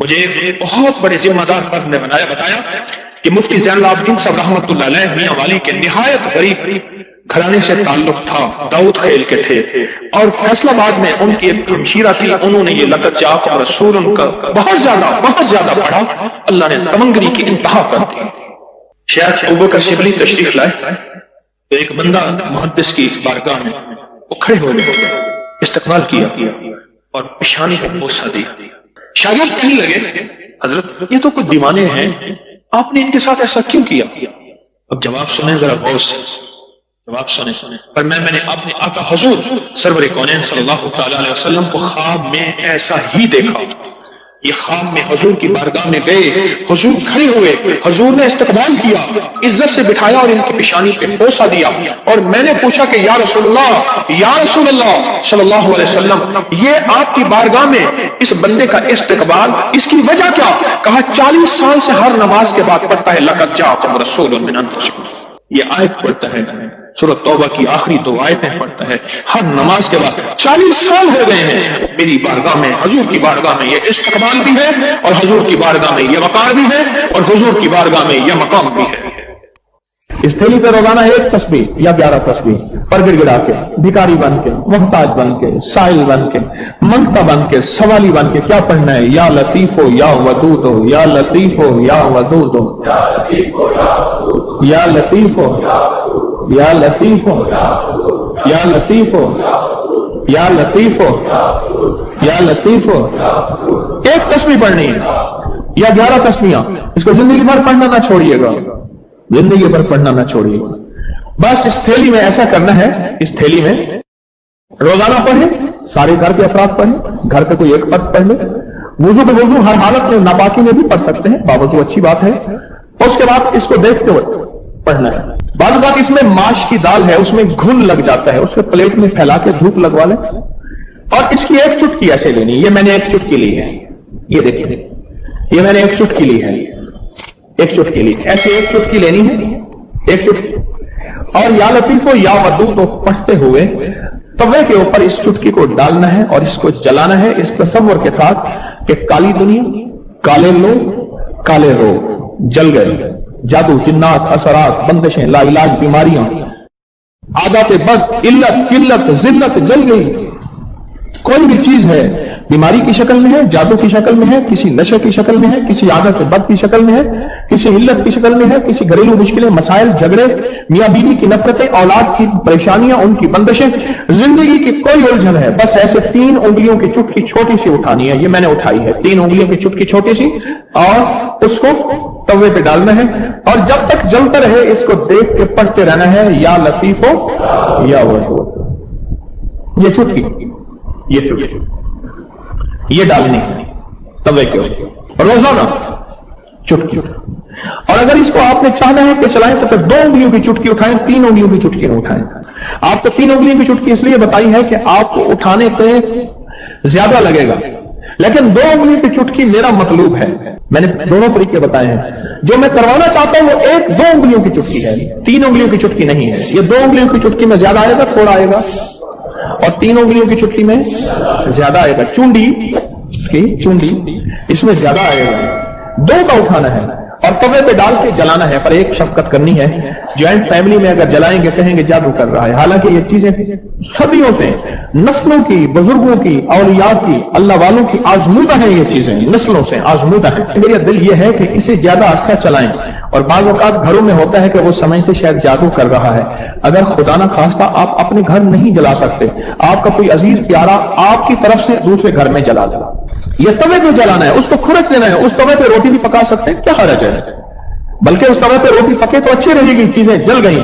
مجھے ایک بہت بڑے ذمہ دار فرد نے بتایا کہ مفتی زین العابدین صاحب رحمۃ اللہ علیہ میاں والی کے نہایت غریب گھرانے سے تعلق تھا، داؤد خیل کے تھے، اور فیصل آباد میں ان کی ایک ہمشیرہ تھی، انہوں نے یہ لقب جاءکم رسول ان کا بہت زیادہ پڑھا، اللہ نے تمنگری کی انتہا کر دی۔ شیخ ابوبکر شبلی تشریف لائے تو ایک بندہ محدث کی اس بارگاہ میں وہ کھڑے ہوئے، استقبال کیا اور پیشانی کو بوسہ دیا۔ شاگرد کہنے لگے حضرت یہ تو کچھ دیوانے ہیں، آپ نے ان کے ساتھ ایسا کیوں کیا؟ اب جواب سنیں ذرا غور سے، جواب سنیں۔ پر میں نے اپنے آقا حضور سرور کونین صلی اللہ تعالی علیہ وسلم کو خواب میں ایسا ہی دیکھا۔ یہ خواب میں حضور کی بارگاہ میں گئے، حضور کھڑے ہوئے، حضور نے استقبال کیا، عزت سے بٹھایا اور ان کی پیشانی پہ بوسہ دیا، اور میں نے پوچھا کہ یا رسول اللہ صلی اللہ علیہ وسلم، یہ آپ کی بارگاہ میں اس بندے کا استقبال، اس کی وجہ کیا؟ کہا 40 سال سے ہر نماز کے بعد پڑھتا ہے لقد جاءکم رسول من انفسکم، یہ آیت پڑھتا ہے، سورۃ توبہ کی آخری 2 آیتیں پڑھتا ہے ہر نماز کے بعد۔ 40 سال ہو گئے ہیں میری بارگاہ میں، حضور کی بارگاہ میں یہ استقبال بھی ہے، اور حضور کی بارگاہ میں یہ وقار بھی ہے، اور حضور کی بارگاہ میں یہ مقام بھی ہے۔ اس تھیلی پہ روزانہ 1 تسبیح یا 11 تسبیح پر گڑ گڑا کے، بھکاری بن کے، محتاج بن کے، سائل بن کے، منگتا بن کے، سوالی بن کے کیا پڑھنا ہے؟ یا لطیف ہو یا ودود ہو، یا لطیف ہو یا ودود ہو، یا لطیف ہو یا لطیف ہو، یا لطیف ہو یا لطیف ہو یا لطیف ہو یا لطیف ہو۔ 1 تسبیح پڑھنی ہے یا 11 تسبیحاں، اس کو زندگی بھر پڑھنا نہ چھوڑیے گا، زندگی بھر پڑھنا نہ چھوڑیے گا۔ بس اس تھیلی میں ایسا کرنا ہے، اس تھیلی میں روزانہ پڑھیں، سارے گھر کے افراد پڑھیں، گھر کا کوئی ایک فرد پڑھ لے، وضو بے وضو ہر حالت میں ناپاکی میں بھی پڑھ سکتے ہیں، باوضو اچھی بات ہے، اور اس کے بعد اس کو دیکھتے ہوئے پڑھنا ہے۔ بعض اوقات اس میں ماش کی دال ہے، اس میں گھن لگ جاتا ہے، اس کو پلیٹ میں پھیلا کے دھوپ لگوا لیں، اور اس کی 1 چٹکی ایسے لینی، یہ میں نے 1 چٹکی لی ہے، یہ دیکھیں، یہ میں نے 1 چٹکی لی ہے، 1 چٹکی لی، ایسے 1 چٹکی لینی ہے، 1 چٹکی، اور یا لطیف ہو یا ودود ہو پڑھتے ہوئے توے کے اوپر اس چٹکی کو ڈالنا ہے اور اس کو جلانا ہے، اس تصور کے ساتھ کہ کالی دنیا، کالے لوگ، کالے روگ جل گئے، جادو، جنات، اثرات، بندشیں، لا علاج بیماریاں، عادات بد، علت، قلت، ذلت جل گئی۔ کوئی بھی چیز ہے بیماری کی شکل میں ہے، جادو کی شکل میں ہے، کسی نشے کی شکل میں ہے، کسی عادت بد کی شکل میں ہے، کسی علت کی شکل میں ہے، کسی گھریلو مشکلیں، مسائل، جھگڑے، میاں بیوی کی نفرتیں، اولاد کی پریشانیاں، ان کی بندشیں، زندگی کی کوئی الجھن ہے، بس ایسے 3 انگلیوں کی چٹکی چھوٹی سی اٹھانی ہے، یہ میں نے اٹھائی ہے، 3 انگلیوں کی چٹکی چھوٹی سی، اور اس کو توے پہ ڈالنا ہے، اور جب تک جلتا رہے اس کو دیکھ کے پڑھتے رہنا ہے، یا لطیف ہو یا ودود، یہ چٹکی، یہ چٹکی یہ ڈالنی ہے توے کے اوپر روزانہ چٹکی۔ اور اگر اس کو آپ نے چاہنا ہے کہ چلائیں تو پھر 2 انگلیوں کی چٹکی اٹھائیں، 3 انگلیوں کی چٹکی نہ اٹھائیں۔ آپ کو 3 انگلیوں کی چٹکی اس لیے بتائی ہے کہ آپ کو اٹھانے پہ زیادہ لگے گا، لیکن 2 انگلیوں کی چٹکی میرا مطلوب ہے، میں نے دونوں طریقے بتائے ہیں، جو میں کروانا چاہتا ہوں وہ 2 انگلیوں کی چٹکی ہے، 3 انگلیوں کی چٹکی نہیں ہے۔ یہ 2 انگلیوں کی چٹکی میں زیادہ آئے گا، تھوڑا آئے گا، اور 3 انگلیوں کی چٹکی میں زیادہ آئے گا، چونڈی اس میں زیادہ آئے گا۔ 2 کا اٹھانا ہے اور توے پہ ڈال کے جلانا ہے، پر ایک شفقت کرنی ہے، جوائنٹ فیملی میں اگر جلائیں گے کہیں گے جادو کر رہا ہے، حالانکہ یہ چیزیں صدیوں سے، نسلوں کی، بزرگوں کی، اولیاء کی، اللہ والوں کی آزمودہ ہیں، یہ چیزیں نسلوں سے آزمودہ ہیں۔ میرا دل یہ ہے کہ اسے زیادہ عرصہ چلائیں، اور بعض اوقات گھروں میں ہوتا ہے کہ وہ سمجھتے شاید جادو کر رہا ہے، اگر خدا نہ خواستہ آپ اپنے گھر نہیں جلا سکتے، آپ کا کوئی عزیز پیارا آپ کی طرف سے دوسرے گھر میں جلا دے، یہ توے پہ جلانا ہے، اس کو کھرچ دینا ہے، اس توے پہ روٹی بھی پکا سکتے ہیں، کیا حرج ہے، بلکہ اس توے پہ روٹی پکے تو اچھی رہے گی، چیزیں جل گئی،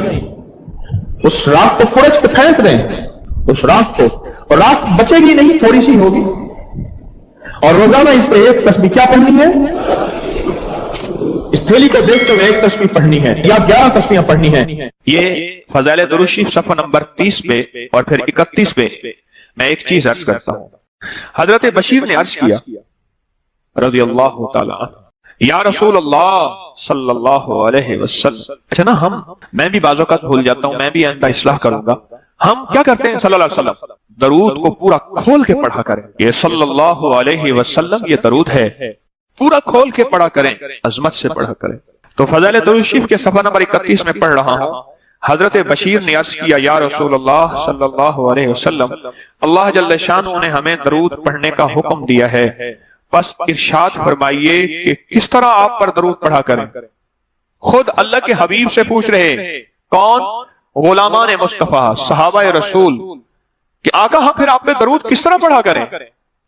اس راکھ کو کھرچ کے پھینک دیں، اس راکھ کو، اور راکھ بچے گی نہیں، تھوڑی سی ہوگی، اور روزانہ اس پہ 1 تسبیح کیا پڑھنی ہے، اس تھیلی کو دیکھتے ہوئے 1 تسبیح پڑھنی ہے یا 11 تسبیحاں پڑھنی ہے۔ یہ فضائل درود شریف صفحہ نمبر 30 پہ اور پھر 31 پہ میں ایک چیز عرض کرتا ہوں۔ حضرت بشیر نے عرض کیا رضی اللہ تعالی عنہ، یا رسول اللہ صلی اللہ علیہ وسلم، اچھا نا میں بھی بعض اوقات بھول جاتا ہوں، میں بھی آئندہ اصلاح کروں گا، ہم کیا کرتے ہیں صلی اللہ علیہ وسلم، درود کو پورا کھول کے پڑھا کریں، یہ صلی اللہ علیہ وسلم یہ درود ہے پورا کھول کے پڑھا کریں، عظمت سے پڑھا کریں۔ تو فضائل درود شریف کے صفحہ نمبر 31 میں پڑھ رہا ہوں۔ حضرت بشیر نے عرض کیا، یا رسول اللہ صلی اللہ علیہ وسلم، اللہ جل شانہ نے ہمیں درود پڑھنے کا حکم دیا ہے، پس ارشاد فرمائیے کہ کس طرح آپ پر درود پڑھا کریں۔ خود اللہ کے حبیب سے پوچھ رہے، کون؟ غلامان مصطفیٰ، صحابہ رسول، کہ آقا ہم پھر آپ پہ درود کس طرح پڑھا کریں؟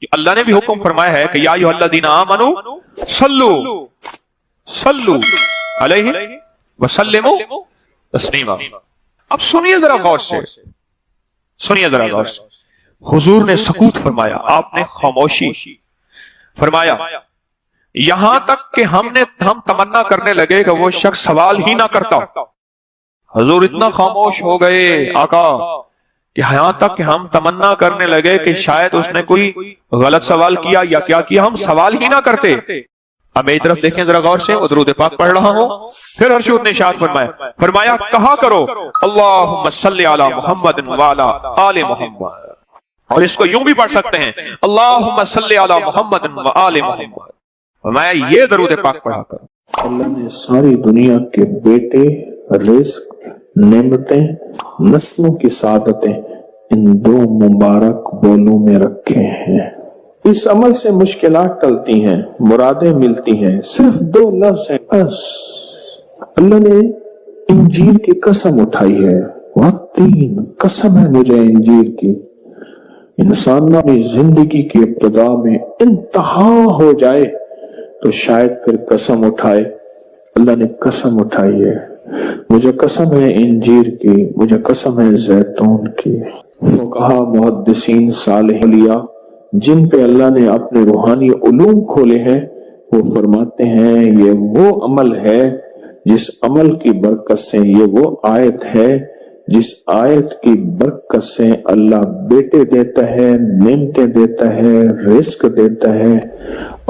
کہ اللہ نے بھی حکم فرمایا ہے کہ یا ایھا الذین آمنوا صلوا علیہ وسلموا تسلیما۔ اب سنیے ذرا غور سے، سنیے ذرا غور سے۔ حضور نے سکوت فرمایا، آپ نے خاموشی فرمایا، یہاں تک کہ ہم تمنا کرنے لگے کہ وہ شخص سوال ہی نہ کرتا۔ حضور اتنا خاموش ہو گئے آقا کہ یہاں تک کہ ہم تمنا کرنے لگے کہ شاید اس نے کوئی غلط سوال کیا یا کیا کیا، ہم سوال ہی نہ کرتے۔ اب میری طرف دیکھیں ذرا غور سے، درود پاک پڑھ رہا ہوں۔ پھر حضور نے ارشاد فرمایا کہا کرو اللہم صلی علی محمد وعلی آل محمد، اور اس کو یوں بھی پڑھ سکتے ہیں اللہم صلی علی محمد وآل محمد۔ فرمایا یہ درود پاک پڑھا کرو۔ اللہ نے ساری دنیا کے بیٹے، رزق، نعمتیں، نسلوں کی سعادتیں ان دو مبارک بولوں میں رکھے ہیں۔ اس عمل سے مشکلات ٹلتی ہیں، مرادیں ملتی ہیں، صرف دو لفظ ہیں بس۔ اللہ نے انجیر کی قسم اٹھائی ہے، والتین، قسم ہے مجھے انجیر کی۔ انسان اپنی زندگی کی ابتدا میں انتہا ہو جائے تو شاید پھر قسم اٹھائے۔ اللہ نے قسم اٹھائی ہے، مجھے قسم ہے انجیر کی، مجھے قسم ہے زیتون کی۔ فقہا، محدثین، صالح اولیاء جن پہ اللہ نے اپنے روحانی علوم کھولے ہیں، وہ فرماتے ہیں یہ وہ عمل ہے جس عمل کی برکت سے، یہ وہ آیت ہے جس آیت کی برکت سے اللہ بیٹے دیتا ہے، نعمتیں دیتا ہے، رزق دیتا ہے۔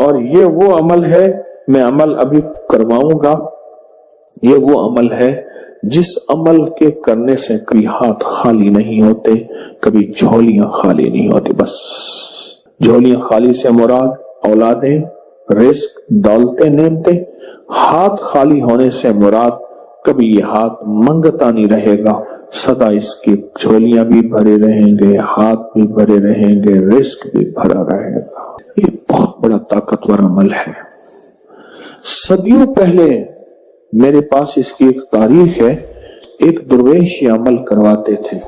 اور یہ وہ عمل ہے، میں عمل ابھی کرواؤں گا، یہ وہ عمل ہے جس عمل کے کرنے سے کبھی ہاتھ خالی نہیں ہوتے، کبھی جھولیاں خالی نہیں ہوتی۔ بس جھولیاں خالی سے مراد اولادیں، رزق، دولتیں، نعمتیں۔ ہاتھ خالی ہونے سے مراد کبھی یہ ہاتھ منگتا نہیں رہے گا، سدا اس کی جھولیاں بھی بھرے رہیں گے، ہاتھ بھی بھرے رہیں گے، رزق بھی بھرا رہے گا۔ یہ بہت بڑا طاقتور عمل ہے۔ صدیوں پہلے میرے پاس اس کی ایک تاریخ ہے، ایک درویش یہ عمل کرواتے تھے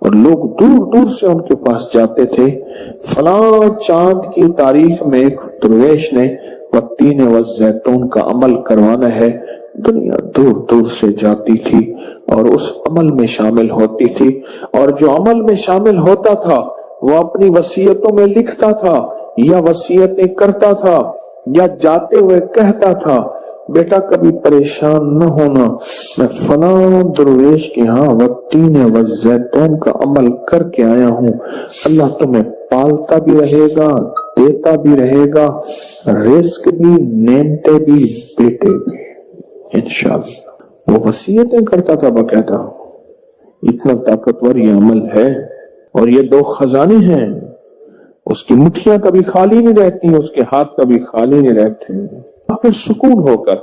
اور لوگ دور دور سے ان کے پاس جاتے تھے۔ فلاں چاند کی تاریخ میں ایک درویش نے والتین والزیتون کا عمل کروانا ہے، دنیا دور دور سے جاتی تھی اور اس عمل میں شامل ہوتی تھی، اور جو عمل میں شامل ہوتا تھا وہ اپنی وصیتوں میں لکھتا تھا یا وصیتیں کرتا تھا یا جاتے ہوئے کہتا تھا، بیٹا کبھی پریشان نہ ہونا، میں فلاں درویش کے ہاں والتین والزیتون کا عمل کر کے آیا ہوں، اللہ تمہیں پالتا بھی رہے گا، دیتا بھی رہے گا، رزق بھی، نعمتیں بھی، بیٹے بھی، انشاءاللہ۔ وہ وصیتیں کرتا تھا باقاعدہ۔ اتنا طاقتور یہ عمل ہے، اور یہ دو خزانے ہیں، اس کی مٹھیاں کبھی خالی نہیں رہتی، اس کے ہاتھ کبھی خالی نہیں رہتے۔ پھر سکون ہو کر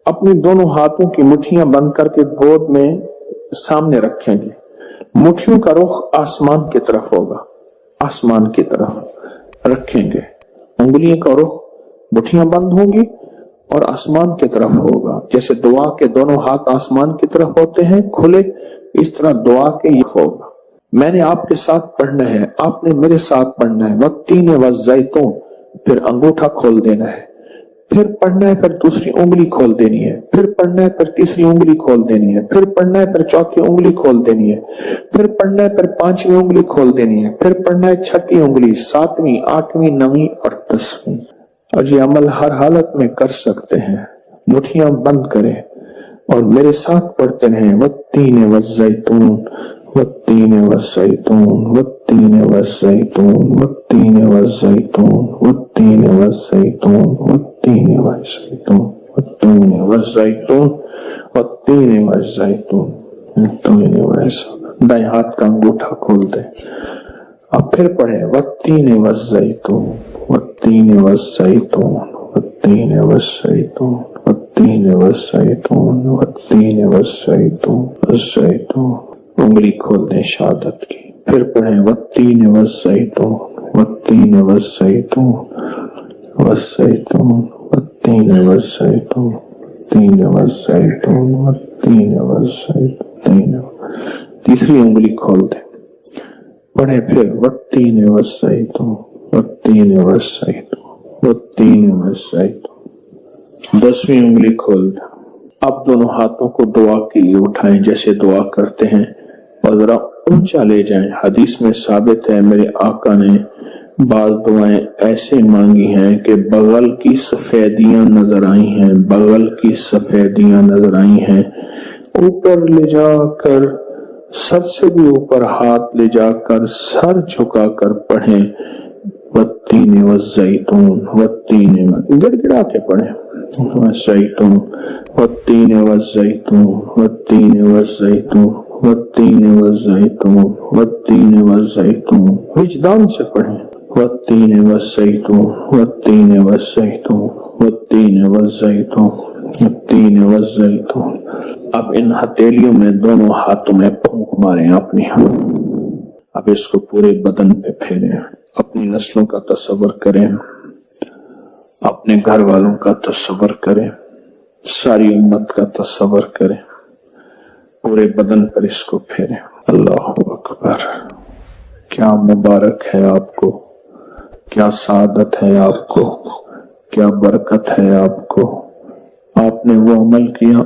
اپنی دونوں ہاتھوں کی مٹھیاں بند کر کے گود میں سامنے رکھیں گے، مٹھیوں کا رخ آسمان کی طرف ہوگا، آسمان کی طرف رکھیں گے، انگلیوں کا رخ، مٹھیاں بند ہوں گی اور آسمان کی طرف ہوگا۔ جیسے دعا کے دونوں ہاتھ آسمان کی طرف ہوتے ہیں کھلے، اس طرح دعا کے یہ ہوگا۔ میں نے آپ کے ساتھ پڑھنا ہے، آپ نے میرے ساتھ پڑھنا ہے، والتین والزیتون، پھر انگوٹھا کھول دینا ہے، پھر پڑھنا ہے، پھر دوسری انگلی کھول دینی ہے، پھر پڑھنا ہے، پھر تیسری انگلی کھول دینی ہے، پھر پڑھنا ہے، پھر چوتھی انگلی کھول دینی ہے، پھر پڑھنا ہے، پھر پانچویں انگلی کھول دینی ہے، پھر پڑھنا ہے چھٹی انگلی، ساتویں، آٹھویں، نویں اور 10ویں۔ اور یہ عمل ہر حالت میں کر سکتے ہیں۔ مٹھیاں بند کریں اور میرے ساتھ پڑھتے رہیں، والتین والزیتون، والتین والزیتون، والتین والزیتون، والتین والزیتون، والتین والزیتون، والتین والزیتون، والتین والزیتون، والتین والزیتون، والتین والزیتون۔ دائیں ہاتھ کا انگوٹھا کھول دیں، اب پھر پڑھیں، والتین والزیتون، والتین والزیتون، والتين والزيتون والتين والزيتون والتين والزيتون والزيتون. انگلی کھول دیں شہادت کی، پھر پڑھیں والتین والزیتون والتین والزیتون والزیتون والتین والزیتون والتین والزیتون والتین والزیتون. تیسری انگلی کھول دیں، پڑھیں پھر والتین والزیتون والتین والزیتون والتین والزیتون. 10ویں انگلی کھول دیں. اب دونوں ہاتھوں کو دعا کے لیے اٹھائیں جیسے دعا کرتے ہیں اور ذرا اونچا لے جائیں. حدیث میں ثابت ہے میرے آقا نے بعض دعائیں ایسے مانگی ہیں کہ بغل کی سفیدیاں نظر آئی ہیں، بغل کی سفیدیاں نظر آئی ہیں. اوپر لے جا کر، سر سے بھی اوپر ہاتھ لے جا کر سر جھکا کر پڑھیں والتین والزیتون والتین، گڑ گڑا کے پڑھیں والزیتون والتین والزیتون والتین والزیتون والتین والزیتون والتین والزیتون. وجدان سے پڑھیں والتین والزیتون والتین والزیتون والتین والزیتون والتین والزیتون. اب ان ہتھیلیوں میں دونوں ہاتھوں میں پھونک ماریں اپنی. اب اس کو پورے بدن پہ پھیریں، اپنی نسلوں کا تصور کریں، اپنے گھر والوں کا تصور کریں، ساری امت کا تصور کریں، پورے بدن پر اس کو پھیریں. اللہ اکبر. کیا مبارک ہے آپ کو، کیا سعادت ہے آپ کو، کیا برکت ہے آپ کو. آپ نے وہ عمل کیا.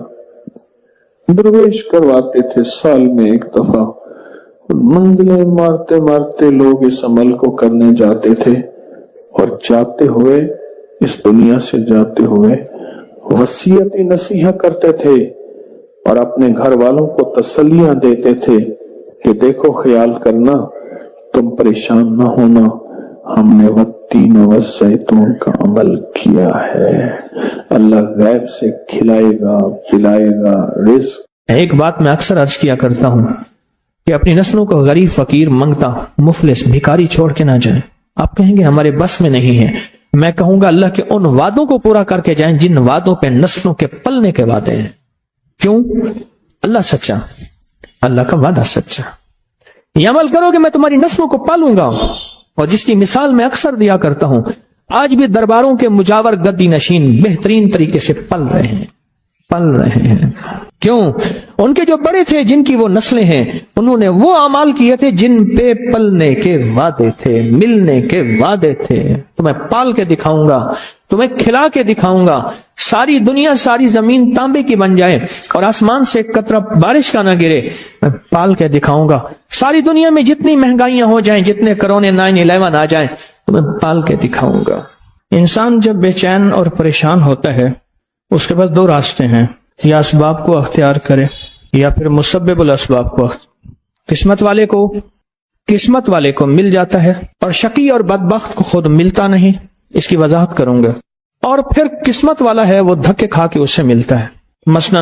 درویش کرواتے تھے سال میں ایک دفعہ، منزلیں مارتے مارتے لوگ اس عمل کو کرنے جاتے تھے، اور جاتے ہوئے اس دنیا سے جاتے ہوئے وصیت نصیحت کرتے تھے اور اپنے گھر والوں کو تسلیاں دیتے تھے کہ دیکھو خیال کرنا، تم پریشان نہ ہونا، ہم نے والتین والزیتون کا عمل کیا ہے. اللہ غیب سے کھلائے گا، پلائے گا رزق. ایک بات میں اکثر عرض کیا کرتا ہوں کہ اپنی نسلوں کو غریب، فقیر، منگتا، مفلس، بھکاری چھوڑ کے نہ جائیں. آپ کہیں گے ہمارے بس میں نہیں ہے. میں کہوں گا اللہ کے ان وعدوں کو پورا کر کے جائیں جن وعدوں پہ نسلوں کے پلنے کے وعدے ہیں. کیوں؟ اللہ سچا، اللہ کا وعدہ سچا. یہ عمل کرو کہ میں تمہاری نسلوں کو پالوں گا. اور جس کی مثال میں اکثر دیا کرتا ہوں، آج بھی درباروں کے مجاور گدی نشین بہترین طریقے سے پل رہے ہیں. کیوں؟ ان کے جو بڑے تھے، جن کی وہ نسلیں ہیں، انہوں نے وہ اعمال کیے تھے جن پہ پلنے کے وعدے تھے، ملنے کے وعدے تھے. تمہیں پال کے دکھاؤں گا، تمہیں کھلا کے دکھاؤں گا. ساری دنیا، ساری زمین تانبے کی بن جائے اور آسمان سے ایک قطرہ بارش کا نہ گرے، میں پال کے دکھاؤں گا. ساری دنیا میں جتنی مہنگائیاں ہو جائیں، جتنے کرونے 9/11 آ جائیں، تمہیں پال کے دکھاؤں گا. انسان جب بے چین اور پریشان ہوتا ہے، اس کے بعد 2 راستے ہیں، یا اسباب کو اختیار کرے یا پھر مسبب الاسباب کو. قسمت والے کو مل جاتا ہے، اور شقی اور بدبخت کو خود ملتا نہیں. اس کی وضاحت کروں گا. اور پھر قسمت والا ہے، وہ دھکے کھا کے اسے ملتا ہے. مثلا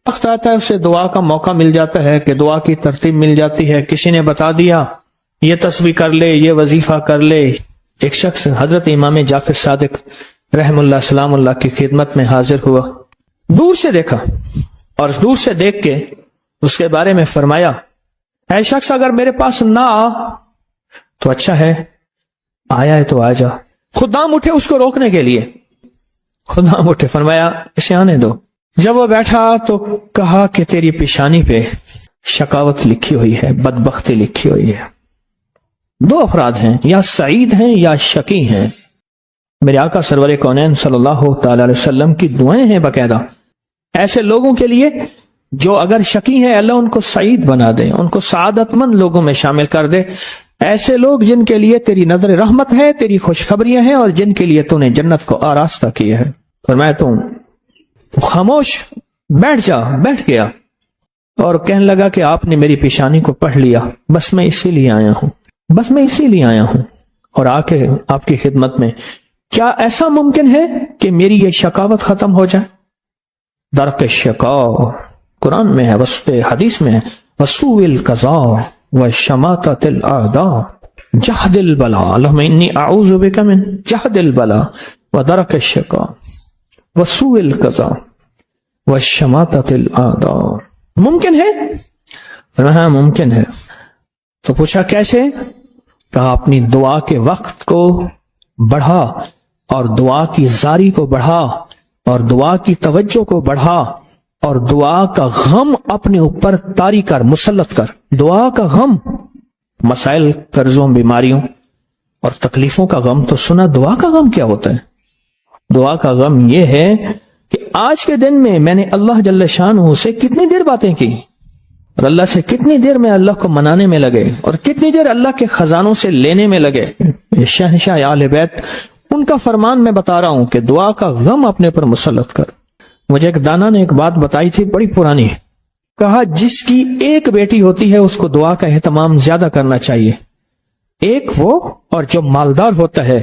وقت آتا ہے اسے دعا کا موقع مل جاتا ہے کہ دعا کی ترتیب مل جاتی ہے. کسی نے بتا دیا یہ تسبیح کر لے، یہ وظیفہ کر لے. ایک شخص حضرت امام جعفر صادق رحم اللہ سلام اللہ کی خدمت میں حاضر ہوا. دور سے دیکھا اور دور سے دیکھ کے اس کے بارے میں فرمایا، اے شخص اگر میرے پاس نہ آ تو اچھا ہے، آیا ہے تو آ جا. خدام اٹھے اس کو روکنے کے لیے، خدام اٹھے، فرمایا اسے آنے دو. جب وہ بیٹھا تو کہا کہ تیری پیشانی پہ شقاوت لکھی ہوئی ہے، بدبختی لکھی ہوئی ہے. 2 افراد ہیں، یا سعید ہیں یا شقی ہیں. میرے آقا سرور کونین صلی اللہ تعالی علیہ وسلم کی دعائیں ہیں باقاعدہ ایسے لوگوں کے لیے جو اگر شقی ہیں، اللہ ان کو سعید بنا دے، ان کو سعادت مند لوگوں میں شامل کر دے. ایسے لوگ جن کے لیے تیری نظر رحمت ہے، تیری خوشخبریاں ہیں، اور جن کے لیے تو نے جنت کو آراستہ کیا ہے. فرمایا تو خاموش بیٹھ گیا اور کہنے لگا کہ آپ نے میری پیشانی کو پڑھ لیا، بس میں اسی لیے آیا ہوں اور آ کے آپ کی خدمت میں. کیا ایسا ممکن ہے کہ میری یہ شقاوت ختم ہو جائے؟ درک شقاء قرآن میں ہے، وسط حدیث میں ہے، وسوء القضاء وشماتۃ الاعداء جہد البلاء. اللہم انی اعوذ بک من جہد البلاء ودرك الشقاء وسوء القضاء والشماتة الأعداء. ممکن ہے؟ ہاں ممکن ہے. تو پوچھا کیسے؟ کہا اپنی دعا کے وقت کو بڑھا اور دعا کی زاری کو بڑھا اور دعا کی توجہ کو بڑھا اور دعا کا غم اپنے اوپر طاری کر، مسلط کر. دعا کا غم، مسائل، قرضوں، بیماریوں اور تکلیفوں کا غم تو سنا. دعا کا غم کیا ہوتا ہے؟ دعا کا غم یہ ہے کہ آج کے دن میں میں نے اللہ جل شانہ سے کتنی دیر باتیں کی اور اللہ سے کتنی دیر میں اللہ کو منانے میں لگے اور کتنی دیر اللہ کے خزانوں سے لینے میں لگے. شہنشاہ اہل بیت، ان کا فرمان میں بتا رہا ہوں کہ دعا کا غم اپنے پر مسلط کر. مجھے ایک دانا نے ایک بات بتائی تھی بڑی پرانی. کہا جس کی ایک بیٹی ہوتی ہے اس کو دعا کا اہتمام زیادہ کرنا چاہیے. ایک وہ، اور جو مالدار ہوتا ہے،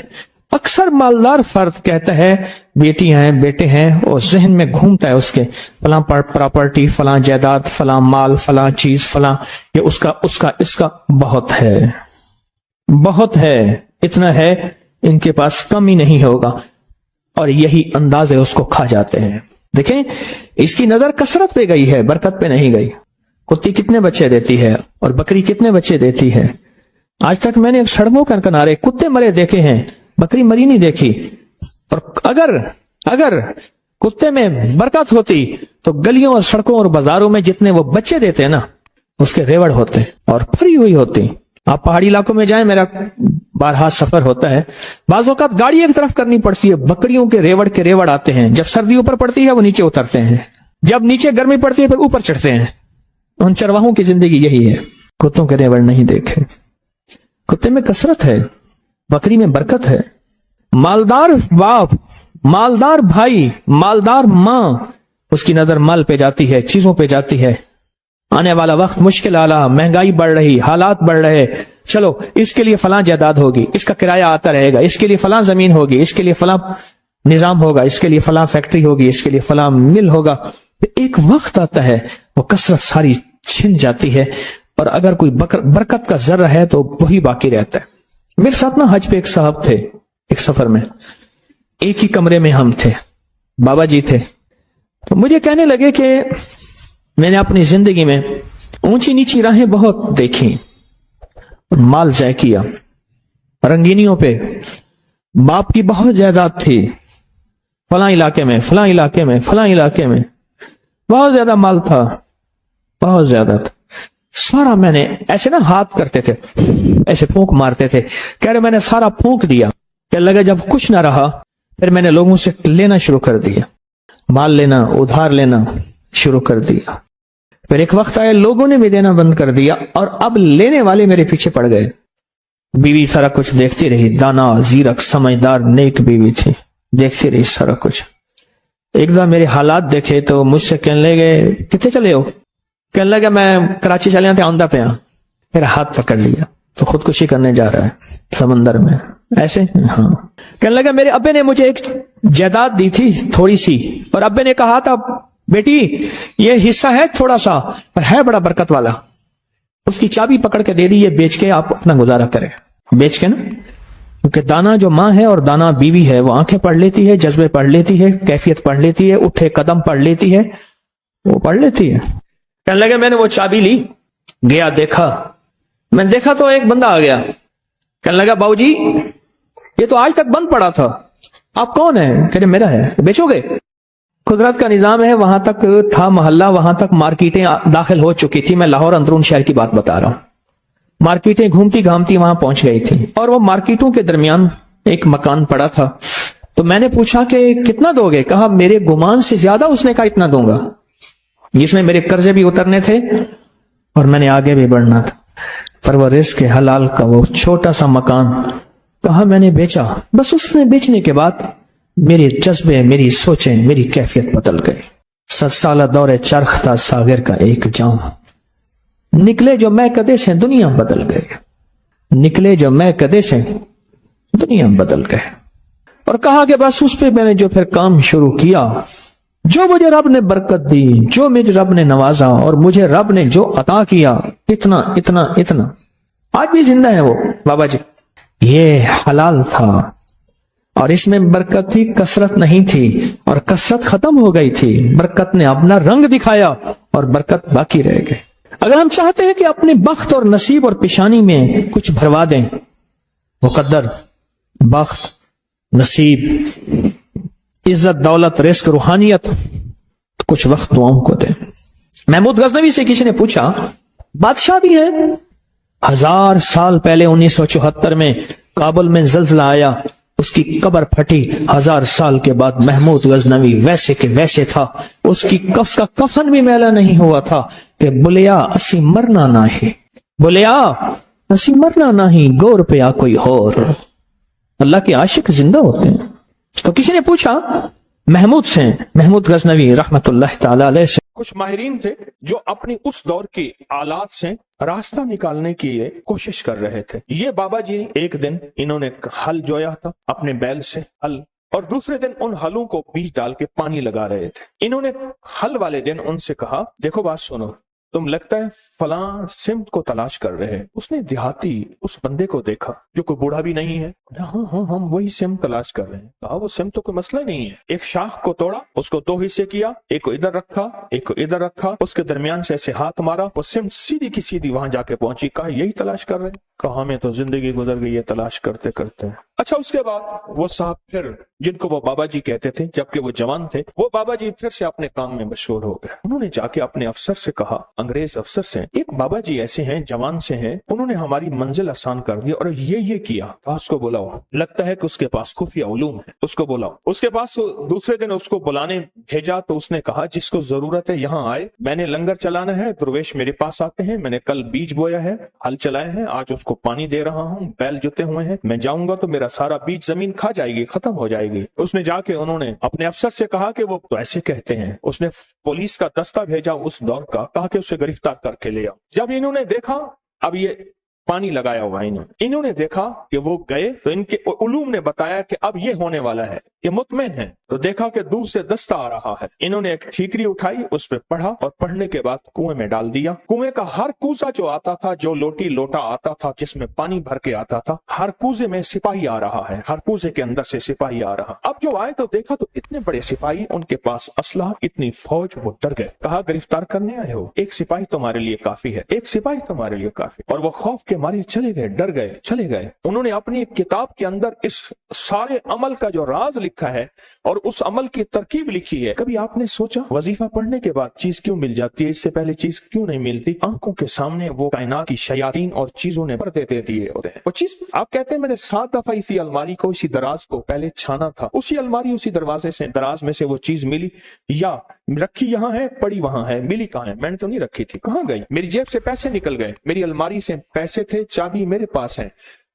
اکثر مالدار فرد کہتا ہے بیٹی ہیں بیٹے ہیں، اور ذہن میں گھومتا ہے اس کے فلاں پراپرٹی، فلاں جائیداد، فلاں مال، فلاں چیز، فلاں، یہ اس کا بہت ہے، بہت ہے، اتنا ہے ان کے پاس کم ہی نہیں ہوگا. اور یہی اندازے اس کو کھا جاتے ہیں. دیکھیں اس کی نظر کثرت پہ گئی ہے، برکت پہ نہیں گئی. کتی کتنے بچے دیتی ہے اور بکری کتنے بچے دیتی ہے؟ آج تک میں نے سڑکوں کے کنارے کتے مرے دیکھے ہیں، بکری مری نہیں دیکھی. اور اگر کتے میں برکت ہوتی تو گلیوں اور سڑکوں اور بازاروں میں جتنے وہ بچے دیتے ہیں نا، اس کے ریوڑ ہوتے اور پھری ہوئی ہوتی. آپ پہاڑی علاقوں میں جائیں، میرا بارہا سفر ہوتا ہے، بعض اوقات گاڑی ایک طرف کرنی پڑتی ہے، بکریوں کے ریوڑ آتے ہیں. جب سردی اوپر پڑتی ہے وہ نیچے اترتے ہیں، جب نیچے گرمی پڑتی ہے پھر اوپر چڑھتے ہیں. ان چرواہوں کی زندگی یہی ہے. کتوں کے ریوڑ نہیں دیکھے. کتے میں کثرت ہے، بکری میں برکت ہے. مالدار باپ، مالدار بھائی، مالدار ماں، اس کی نظر مال پہ جاتی ہے، چیزوں پہ جاتی ہے. آنے والا وقت مشکل آلا، مہنگائی بڑھ رہی، حالات بڑھ رہے، چلو اس کے لیے فلاں جائیداد ہوگی، اس کا کرایہ آتا رہے گا، اس کے لیے فلاں زمین ہوگی، اس کے لیے فلاں نظام ہوگا، اس کے لیے فلاں فیکٹری ہوگی، اس کے لیے فلاں مل ہوگا. ایک وقت آتا ہے وہ کثرت ساری چھن جاتی ہے، اور اگر کوئی برکت کا ذرہ ہے تو وہی باقی رہتا ہے. میرے ساتھ نا حج پہ ایک صاحب تھے، ایک سفر میں، ایک ہی کمرے میں ہم تھے، بابا جی تھے. تو مجھے کہنے لگے کہ میں نے اپنی زندگی میں اونچی نیچی راہیں بہت دیکھی، مال ضائع کیا، رنگینیوں پہ. باپ کی بہت جائیداد تھی، فلاں علاقے میں، فلاں علاقے میں، فلاں علاقے میں بہت زیادہ مال تھا، بہت زیادہ تھا. سارا میں نے ایسے نا ہاتھ کرتے تھے، ایسے پھونک مارتے تھے، کہہ رہے میں نے سارا پھونک دیا. کہ لگا جب کچھ نہ رہا پھر میں نے لوگوں سے لینا شروع کر دیا، مال لینا، ادھار لینا شروع کر دیا. پھر ایک وقت آیا لوگوں نے بھی دینا بند کر دیا، اور اب لینے والے میرے پیچھے پڑ گئے. بیوی سارا کچھ دیکھتی رہی، دانا، زیرک، سمجھدار، نیک بیوی تھی، دیکھتی رہی سارا کچھ. ایک دم میرے حالات دیکھے تو مجھ سے کہنے لگے کتنے چلے ہو؟ کہنے لگا میں کراچی چلے تھے، آمدہ پہ. میرا ہاتھ پکڑ لیا تو خودکشی کرنے جا رہا ہے سمندر میں ایسے. ہاں. کہنے لگا میرے ابے نے مجھے ایک جائیداد دی تھی تھوڑی سی، اور ابے نے کہا تھا بیٹی یہ حصہ ہے تھوڑا سا پر ہے بڑا برکت والا، اس کی چابی پکڑ کے دے دی، یہ بیچ کے آپ اپنا گزارا کریں. بیچ کے نا، کیونکہ دانا جو ماں ہے اور دانا بیوی ہے وہ آنکھیں پڑھ لیتی ہے، جذبے پڑھ لیتی ہے، کیفیت پڑھ لیتی ہے، اٹھے قدم پڑھ لیتی ہے، وہ پڑھ لیتی ہے. کہنے لگے میں نے وہ چابی لی، گیا دیکھا، میں نے دیکھا تو ایک بندہ آ گیا. کہنے لگا باؤ جی یہ تو آج تک بند پڑا تھا، آپ کون ہیں؟ کہ میرا ہے، بیچو گے؟ قدرت کا نظام ہے، وہاں تک تھا محلہ، وہاں تک مارکیٹیں داخل ہو چکی تھی. میں لاہور اندرون شہر کی بات بتا رہا ہوں. مارکیٹیں گھومتی گھامتی وہاں پہنچ گئی تھی، اور وہ مارکیٹوں کے درمیان ایک مکان پڑا تھا. تو میں نے پوچھا کہ کتنا دو گے؟ کہا میرے گمان سے زیادہ. اس نے کہا اتنا دوں گا، جس میں میرے قرضے بھی اترنے تھے اور میں نے آگے بھی بڑھنا تھا. پر وہ رزق حلال کا وہ چھوٹا سا مکان کہا میں نے بیچا. بس اس نے بیچنے کے بعد میرے جذبے، میری سوچیں، میری کیفیت بدل گئی. 7 سالہ دور چرخ تھا ساغر کا ایک جاؤں، نکلے جو میں کدے سے دنیا بدل گئے، نکلے جو میں کدے سے دنیا بدل گئے. اور کہا کہ بس اس پہ میں نے جو پھر کام شروع کیا، جو مجھے رب نے برکت دی، جو مجھے رب نے نوازا، اور مجھے رب نے جو عطا کیا، اتنا اتنا اتنا. آج بھی زندہ ہے وہ بابا جی. یہ حلال تھا. اور اس میں برکت تھی، کثرت نہیں تھی، اور کثرت ختم ہو گئی تھی، برکت نے اپنا رنگ دکھایا اور برکت باقی رہ گئی۔ اگر ہم چاہتے ہیں کہ اپنے بخت اور نصیب اور پیشانی میں کچھ بھروا دیں، مقدر، بخت، نصیب، عزت، دولت، رزق، روحانیت، تو کچھ وقت دعاؤں کو دیں۔ محمود غزنوی سے کسی نے پوچھا، بادشاہ بھی ہے، 1000 سال پہلے 1974 میں کابل میں زلزلہ آیا، اس کی قبر پھٹی، 1000 سال کے بعد محمود غزنوی ویسے کے ویسے تھا، اس کی کفن کا کفن بھی میلا نہیں ہوا تھا کہ بلیا اسی مرنا نہ ہے، بلیا اسی مرنا نہ ہی، گور پہ آ کوئی اور۔ اللہ کے عاشق زندہ ہوتے ہیں۔ تو کسی نے پوچھا محمود سے، محمود غزنوی رحمت اللہ تعالی علیہ سے، کچھ ماہرین تھے جو اپنی اس دور کی آلات سے راستہ نکالنے کی کوشش کر رہے تھے۔ یہ بابا جی ایک دن انہوں نے ہل جویا تھا اپنے بیل سے، ہل، اور دوسرے دن ان ہلوں کو بیج ڈال کے پانی لگا رہے تھے۔ انہوں نے ہل والے دن ان سے کہا، دیکھو بات سنو، تم لگتا ہے فلاں سمت کو تلاش کر رہے ہیں۔ اس نے دیہاتی اس بندے کو دیکھا جو کوئی بوڑھا بھی نہیں ہے، ہاں ہم وہی سمت تلاش کر رہے ہیں۔ کہا وہ سمت تو کوئی مسئلہ نہیں ہے۔ ایک شاخ کو توڑا، اس کو 2 حصے کیا، ایک کو ادھر رکھا، ایک کو ادھر رکھا، اس کے درمیان سے ایسے ہاتھ مارا، وہ سمت سیدھی کی سیدھی وہاں جا کے پہنچی۔ کہا یہی تلاش کر رہے ہیں؟ کہا ہمیں تو زندگی گزر گئی ہے تلاش کرتے کرتے۔ اچھا، اس کے بعد وہ صاحب پھر، جن کو وہ بابا جی کہتے تھے جبکہ وہ جوان تھے، وہ بابا جی پھر سے اپنے کام میں مشغول ہو گئے۔ انہوں نے جا کے اپنے افسر سے کہا، انگریز افسر سے، ایک بابا جی ایسے ہیں، جوان سے ہیں، انہوں نے ہماری منزل آسان کر دی اور یہ کیا۔ کہا اس کو بلاؤ، لگتا ہے کہ اس کے پاس خفیہ علوم ہے، اس کو بلاؤ۔ اس کے پاس دوسرے دن اس کو بلانے بھیجا تو اس نے کہا جس کو ضرورت ہے یہاں آئے، میں نے لنگر چلانا ہے، درویش میرے پاس آتے ہیں، میں نے کل بیج بویا ہے، ہل چلایا ہے، آج اس کو پانی دے رہا ہوں، بیل جتے ہوئے ہیں، میں جاؤں گا تو میرا سارا بیج زمین کھا جائے گی، ختم ہو جائے گی۔ اس نے جا کے انہوں نے اپنے افسر سے کہا کہ وہ تو ایسے کہتے ہیں۔ اس نے پولیس کا دستہ بھیجا اس دور کا، کہا کہ اسے گرفتار کر کے لے آؤ۔ جب انہوں نے دیکھا اب یہ پانی لگایا ہوا، انہوں نے دیکھا کہ وہ گئے تو ان کے علوم نے بتایا کہ اب یہ ہونے والا ہے، یہ مطمئن ہے، تو دیکھا کہ دور سے دستہ آ رہا ہے۔ انہوں نے ایک ٹھیکری اٹھائی، اس پہ پڑھا اور پڑھنے کے بعد کنویں میں ڈال دیا۔ کنویں کا ہر کوزہ جو آتا تھا، جو لوٹی لوٹا آتا تھا جس میں پانی بھر کے آتا تھا، ہر کوزے میں سپاہی آ رہا ہے، ہر کوزے کے اندر سے سپاہی آ رہا۔ اب جو آئے تو دیکھا تو اتنے بڑے سپاہی، ان کے پاس اسلحہ، اتنی فوج، وہ ڈر گئے۔ کہا گرفتار کرنے آئے ہو؟ ایک سپاہی تمہارے لیے کافی ہے، ایک سپاہی تمہارے لیے کافی۔ اور وہ خوف کے مارے چلے گئے، ڈر گئے، چلے گئے۔ انہوں نے اپنی ایک کتاب کے اندر اس سارے عمل کا جو راز لکھا ہے اور اس عمل کی ترکیب لکھی ہے۔ کبھی آپ نے سوچا وظیفہ پڑھنے کے بعد چیز کیوں مل جاتی ہے، اس سے پہلے چیز کیوں نہیں ملتی؟ آنکھوں کے سامنے وہ کائنات کی شیاطین اور چیزوں نے پردے دے دیے ہوتے ہیں۔ وہ چیز آپ کہتے ہیں میں نے 7 دفعہ اسی الماری کو، اسی دراز کو پہلے چھانا تھا، اسی الماری اسی دروازے سے، دراز میں سے وہ چیز ملی، یا رکھی یہاں ہے، پڑی وہاں ہے، ملی کہاں ہے؟ میں نے تو نہیں رکھی تھی، کہاں گئی؟ میری جیب سے پیسے نکل گئے، میری الماری سے پیسے تھے، چابی میرے پاس ہے،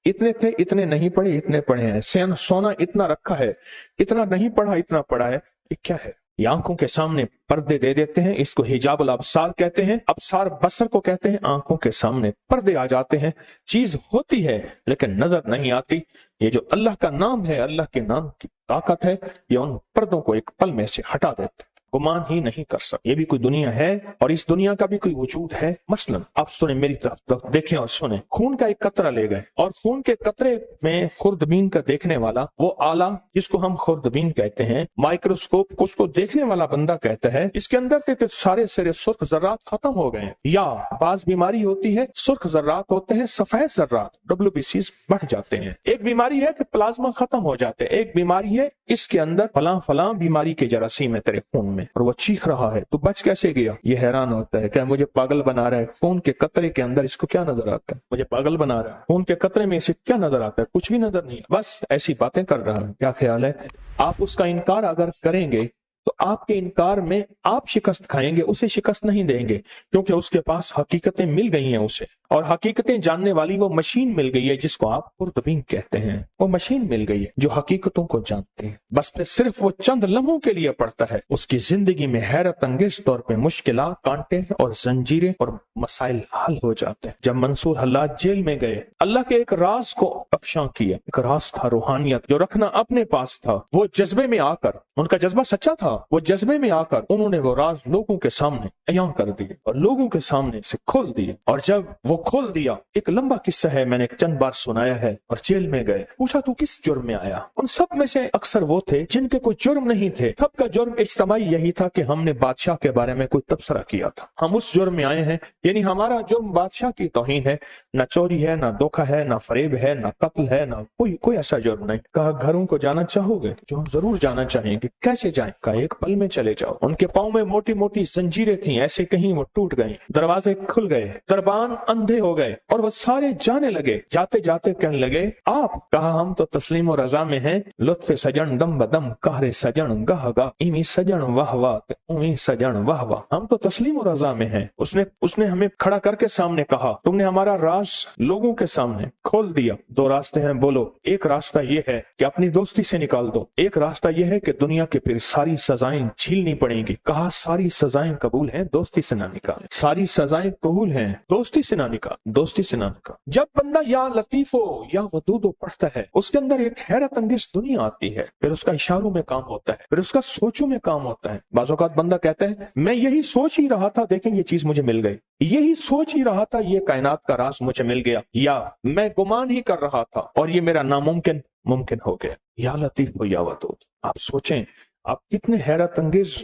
اتنے تھے، اتنے نہیں پڑے، اتنے پڑے ہیں، سونا اتنا رکھا ہے، اتنا نہیں پڑھا، اتنا پڑا ہے۔ یہ کیا ہے؟ یہ آنکھوں کے سامنے پردے دے دیتے ہیں، اس کو حجاب الابصار کہتے ہیں، ابصار بصر کو کہتے ہیں۔ آنکھوں کے سامنے پردے آ جاتے ہیں، چیز ہوتی ہے لیکن نظر نہیں آتی۔ یہ جو اللہ کا نام ہے، اللہ کے نام کی طاقت ہے، یہ ان پردوں کو ایک پل میں سے ہٹا دیتے ہیں، گمان ہی نہیں کر سکتے۔ یہ بھی کوئی دنیا ہے اور اس دنیا کا بھی کوئی وجود ہے۔ مثلا آپ سنیں، میری طرف دیکھیں اور سنیں، خون کا ایک قطرہ لے گئے اور خون کے قطرے میں خوردبین کا دیکھنے والا وہ آلہ جس کو ہم خوردبین کہتے ہیں، مائکروسکوپ اس کو دیکھنے والا بندہ کہتا ہے اس کے اندر کے سارے سرخ ذرات ختم ہو گئے ہیں۔ یا بعض بیماری ہوتی ہے، سرخ ذرات ہوتے ہیں، سفید ذرات WBCs بڑھ جاتے ہیں۔ ایک بیماری ہے کہ پلازما ختم ہو جاتے ہیں، ایک بیماری ہے اس کے اندر فلاں بیماری کے جراثیم ہے تیرے خون میں، اور وہ چیخ رہا ہے، تو بچ کیسے گیا؟ یہ حیران ہوتا ہے، کیا مجھے پاگل بنا رہا ہے؟ خون کے قطرے کے اندر اس کو کیا نظر آتا ہے؟ مجھے پاگل بنا رہا ہے، خون کے قطرے میں اسے کیا نظر آتا ہے؟ کچھ بھی نظر نہیں، بس ایسی باتیں کر رہا ہے۔ کیا خیال ہے؟ آپ اس کا انکار اگر کریں گے تو آپ کے انکار میں آپ شکست کھائیں گے، اسے شکست نہیں دیں گے، کیونکہ اس کے پاس حقیقتیں مل گئی ہیں اسے، اور حقیقتیں جاننے والی وہ مشین مل گئی ہے جس کو آپ خوردبین کہتے ہیں۔ وہ مشین مل گئی ہے جو حقیقتوں کو جانتے ہیں، بس پھر صرف وہ چند لمحوں کے لیے پڑھتا ہے، اس کی زندگی میں حیرت انگیز طور پہ مشکلات، کانٹے اور زنجیریں اور مسائل حل ہو جاتے ہیں۔ جب منصور حلاج جیل میں گئے، اللہ کے ایک راز کو افشاں کیا، ایک راز تھا روحانیت جو رکھنا اپنے پاس تھا، وہ جذبے میں آ کر، ان کا جذبہ سچا تھا، وہ جذبے میں آ کر انہوں نے وہ راز لوگوں کے سامنے عیاں کر دیے اور لوگوں کے سامنے سے کھول دیے، اور جب وہ وہ کھول دیا۔ ایک لمبا قصہ ہے، میں نے چند بار سنایا ہے۔ اور جیل میں گئے، پوچھا تو کس جرم میں آیا؟ ان سب میں سے اکثر وہ تھے جن کے کوئی جرم نہیں تھے، سب کا جرم اجتماعی یہی تھا کہ ہم نے بادشاہ کے بارے میں کوئی تبصرہ کیا تھا، ہم اس جرم میں آئے ہیں، یعنی ہمارا جرم بادشاہ کی توہین ہے، نہ چوری ہے، نہ دھوکہ ہے، نہ فریب ہے، نہ قتل ہے، نہ کوئی ایسا جرم نہیں۔ کہا گھروں کو جانا چاہو گے؟ جو ہم ضرور جانا چاہیں گے۔ کیسے جائیں؟ کہا ایک پل میں چلے جاؤ۔ ان کے پاؤں میں موٹی موٹی زنجیریں تھیں، ایسے کہیں وہ ٹوٹ گئیں، دروازے کھل گئے، دربان اندھے ہو گئے، اور وہ سارے جانے لگے۔ جاتے جاتے کہنے لگے آپ؟ کہا ہم تو تسلیم و رضا میں ہیں، لطف سجن دم بدم، قہر سجن گاہ گاہ، ایمی سجن واہ واہ، اومی سجن واہ واہ، ہم تو تسلیم و رضا میں ہیں۔ اس نے ہمیں کھڑا کر کے سامنے کہا تم نے ہمارا راز لوگوں کے سامنے کھول دیا۔ دو راستے ہیں، بولو۔ ایک راستہ یہ ہے کہ اپنی دوستی سے نکال دو، ایک راستہ یہ ہے کہ دنیا کے پھر ساری سزائیں جھیلنی پڑیں گی۔ کہا ساری سزائیں قبول ہیں، دوستی سے نہ نکال، ساری سزائیں قبول ہیں، دوستی سے نہ نکال، دوستی سے نہ نکال۔ جب بندہ یا لطیف ہو یا ودود پڑھتا ہے، اس کے اندر ایک حیرت انگیز دنیا آتی ہے، پھر اس کا اشاروں میں کام ہوتا ہے، پھر اس کا سوچوں میں کام ہوتا ہے۔ بعض اوقات بندہ کہتا ہے میں یہی سوچ ہی رہا تھا، دیکھیں یہ چیز مجھے مل گئی، یہی سوچ ہی رہا تھا، یہ کائنات کا راز مجھے مل گیا، یا میں گمان ہی کر رہا تھا اور یہ میرا ناممکن ممکن ہو گیا۔ یا لطیف ہو یا ودود، آپ سوچیں آپ کتنے حیرت انگیز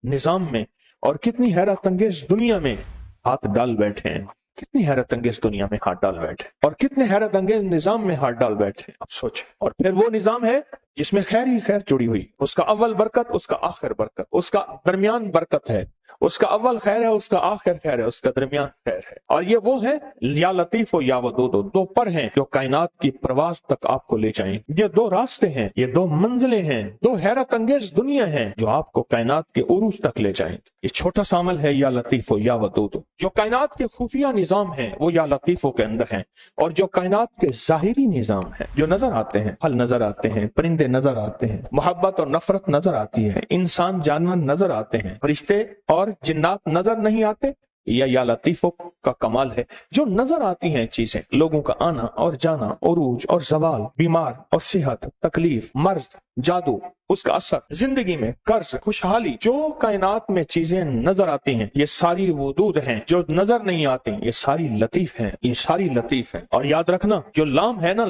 نظام میں اور کتنی حیرت انگیز دنیا میں ہاتھ ڈال بیٹھے ہیں، کتنی حیرت انگیز دنیا میں ہاتھ ڈال بیٹھے اور کتنے حیرت انگیز نظام میں ہاتھ ڈال بیٹھے، آپ سوچیں۔ اور پھر وہ نظام ہے جس میں خیر ہی خیر جڑی ہوئی، اس کا اول برکت، اس کا آخر برکت، اس کا درمیان برکت ہے، اس کا اول خیر ہے، اس کا آخر خیر ہے، اس کا درمیان خیر ہے۔ اور یہ وہ ہے یا لطیف ہو یا ودود، دو پر ہیں جو کائنات کی پرواز تک آپ کو لے جائیں۔ یہ دو راستے ہیں، یہ دو منزلیں ہیں، دو حیرت انگیز دنیا ہیں جو آپ کو کائنات کے عروج تک لے جائیں۔ یہ چھوٹا سا عمل ہے یا لطیف ہو یا ودود۔ جو کائنات کے خفیہ نظام ہیں وہ یا لطیف ہو کے اندر ہیں، اور جو کائنات کے ظاہری نظام ہیں جو نظر آتے ہیں، پھل نظر آتے ہیں، پرندے نظر آتے ہیں، محبت اور نفرت نظر آتی ہے، انسان جانور نظر آتے ہیں، فرشتے اور جنات نظر نہیں آتے، یا لطیفوں کا کمال ہے جو نظر آتی ہیں چیزیں، لوگوں کا آنا اور جانا، عروج اور زوال، بیمار اور صحت، تکلیف، مرض، جادو، اس کا اثر، زندگی میں قرض، خوشحالی، جو کائنات میں چیزیں نظر آتی ہیں یہ ساری ودود ہیں، جو نظر نہیں آتی یہ ساری لطیف ہیں، یہ ساری لطیف ہیں۔ اور یاد رکھنا جو لام ہے نا،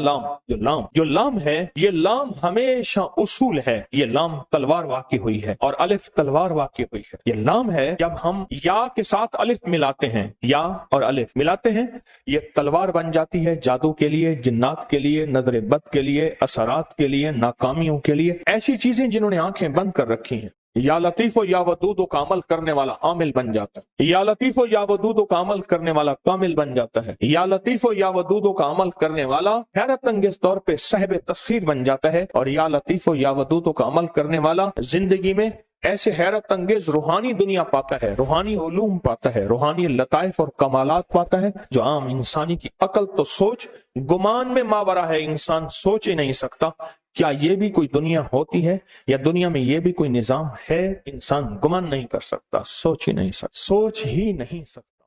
جو لام ہے، یہ لام ہمیشہ اصول ہے، یہ لام تلوار واقع ہوئی ہے اور الف تلوار واقع ہوئی ہے۔ یہ لام ہے جب ہم یا کے ساتھ الف ملاتے ہیں، یا اور الف ملاتے ہیں، یہ تلوار بن جاتی ہے جادو کے لیے، جنات کے لیے، نظر بد کے لیے، اثرات کے لیے، ناکامیوں کے لیے، ایسی چیزیں جنہوں نے آنکھیں بند کر رکھی ہیں۔ یا لطیف و یا ودود کا عمل کرنے والا عامل بن جاتا ہے، یا لطیف و یا ودود کا عمل کرنے والا کامل بن جاتا ہے، یا لطیف و یا ودود کا عمل کرنے والا حیرت انگیز طور پہ صاحب تسخیر بن جاتا ہے، اور یا لطیف و یا ودود کا عمل کرنے والا زندگی میں ایسے حیرت انگیز روحانی دنیا پاتا ہے، روحانی علوم پاتا ہے، روحانی لطائف اور کمالات پاتا ہے جو عام انسانی کی عقل تو سوچ گمان میں ماورا ہے، انسان سوچ ہی نہیں سکتا۔ کیا یہ بھی کوئی دنیا ہوتی ہے، یا دنیا میں یہ بھی کوئی نظام ہے؟ انسان گمان نہیں کر سکتا، سوچ ہی نہیں سکتا۔